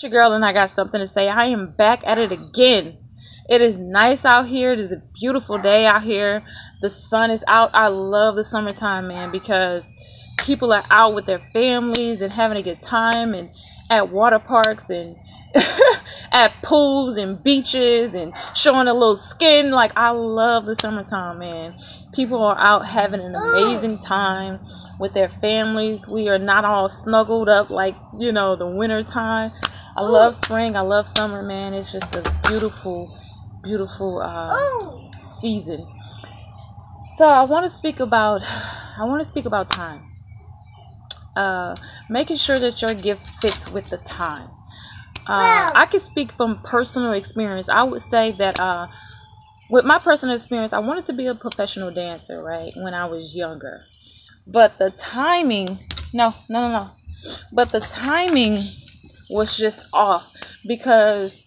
Your girl and I got something to say. I am back at it again. It is nice out here. It is a beautiful day out here. The sun is out. I love the summertime, man, because people are out with their families and having a good time, and at water parks and at pools and beaches and showing a little skin. Like, I love the summertime, man. People are out having an amazing time with their families. We are not all snuggled up like, the winter time. I love spring. I love summer, man. It's just a beautiful, beautiful season. So I want to speak about time. Making sure that your gift fits with the time. I can speak from personal experience. I would say that with my personal experience, I wanted to be a professional dancer, right, when I was younger. But the timing, but the timing was just off because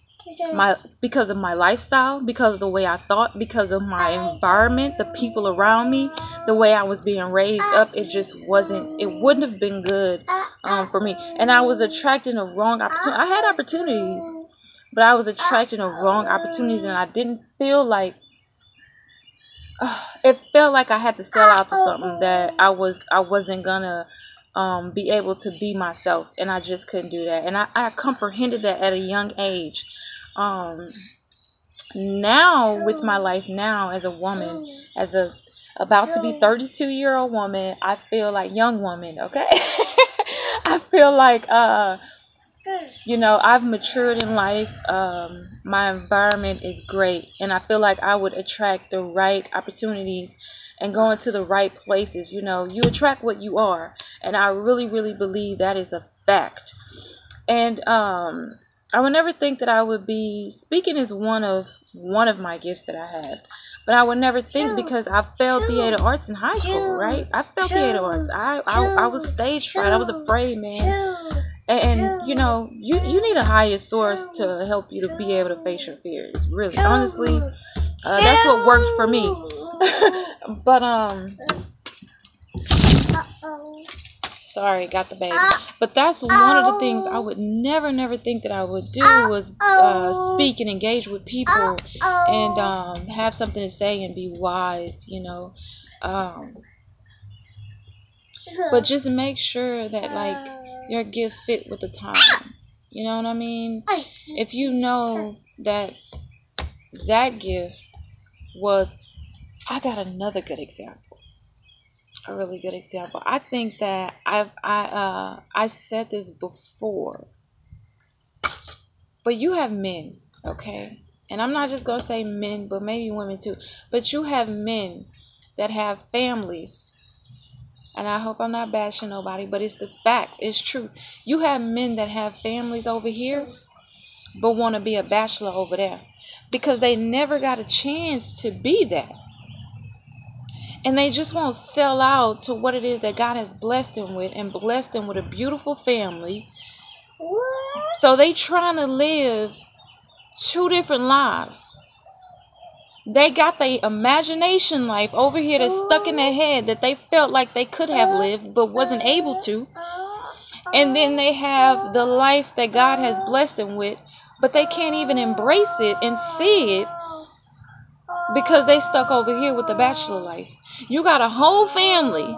of my lifestyle, because of the way I thought, because of my environment, the people around me, the way I was being raised up. It wouldn't have been good for me. And I was attracting the wrong opportunity. I had opportunities, but I was attracting the wrong opportunities, and I didn't feel like it felt like I had to sell out to something that I wasn't gonna be able to be myself, and I just couldn't do that. And I comprehended that at a young age. Now with my life now as a woman, as a about to be 32-year-old woman, I feel like young woman, okay? I feel like I've matured in life. My environment is great, and I feel like I would attract the right opportunities and go into the right places. You attract what you are, and I really, really believe that is a fact. And I would never think that I would be speaking is one of my gifts that I have. But I would never think, because I failed theater arts in high school, right? I failed theater arts. I was stage fright. I was afraid, man. And you need a higher source to help you to be able to face your fears. Really, honestly, that's what worked for me. But sorry, got the baby. But that's one of the things I would never think that I would do, was speak and engage with people and have something to say and be wise, But just make sure that, like, your gift fit with the time. You know what I mean? If you know that gift was, I got another good example. A really good example. I think that I said this before, but you have men, okay? And I'm not just gonna say men, but maybe women too. But you have men that have families, and I hope I'm not bashing nobody, but it's the fact, it's true. You have men that have families over here, but want to be a bachelor over there, because they never got a chance to be that. And they just won't sell out to what it is that God has blessed them with, and blessed them with a beautiful family. So they trying to live two different lives. They got their imagination life over here that's stuck in their head that they felt like they could have lived but wasn't able to. And then they have the life that God has blessed them with, but they can't even embrace it and see it because they stuck over here with the bachelor life. You got a whole family.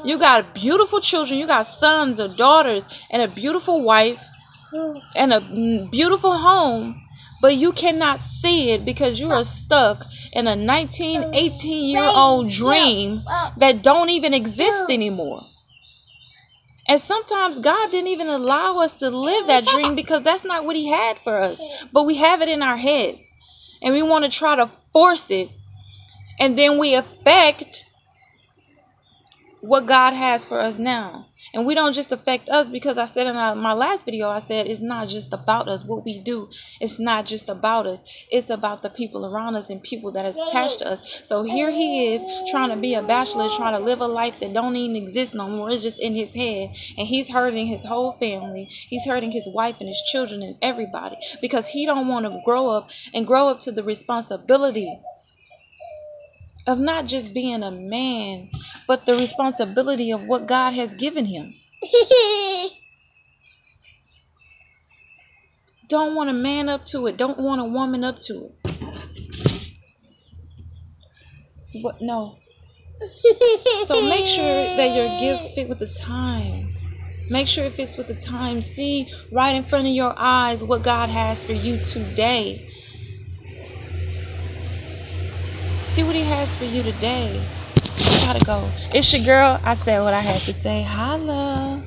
You got beautiful children. You got sons or daughters and a beautiful wife and a beautiful home. But you cannot see it because you are stuck in a 18-year-old dream that don't even exist anymore. And sometimes God didn't even allow us to live that dream because that's not what He had for us. But we have it in our heads. And we want to try to force it. And then we affect what God has for us now. And we don't just affect us, because I said in my last video, I said it's not just about us, what we do. It's not just about us. It's about the people around us and people that is attached to us. So here he is trying to be a bachelor, trying to live a life that don't even exist no more. It's just in his head. And he's hurting his whole family. He's hurting his wife and his children and everybody, because he don't want to grow up to the responsibility of not just being a man, but the responsibility of what God has given him. don't want a man up to it. Don't want a woman up to it. But no. So make sure that your gift fit with the time. Make sure it fits with the time. See right in front of your eyes what God has for you today. See what he has for you today. I gotta go. It's your girl. I said what I had to say. Holla.